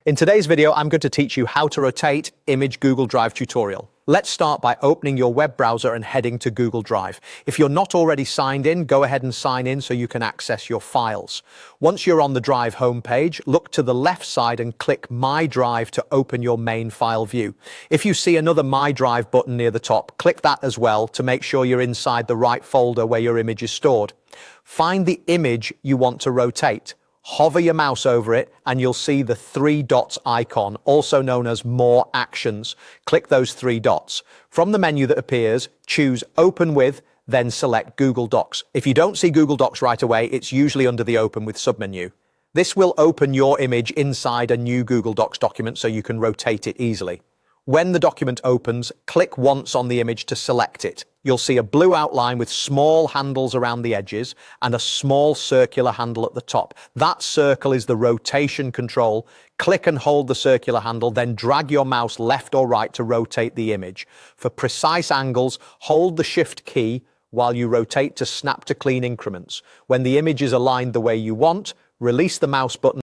In today's video, I'm going to teach you how to rotate image Google Drive tutorial. Let's start by opening your web browser and heading to Google Drive. If you're not already signed in, go ahead and sign in so you can access your files. Once you're on the Drive homepage, look to the left side and click My Drive to open your main file view. If you see another My Drive button near the top, click that as well to make sure you're inside the right folder where your image is stored. Find the image you want to rotate. Hover your mouse over it and you'll see the 3 dots icon, also known as More Actions. Click those 3 dots. From the menu that appears, choose Open With, then select Google Docs. If you don't see Google Docs right away, it's usually under the Open With submenu. This will open your image inside a new Google Docs document so you can rotate it easily. When the document opens, click once on the image to select it. You'll see a blue outline with small handles around the edges and a small circular handle at the top. That circle is the rotation control. Click and hold the circular handle, then drag your mouse left or right to rotate the image. For precise angles, hold the Shift key while you rotate to snap to clean increments. When the image is aligned the way you want, release the mouse button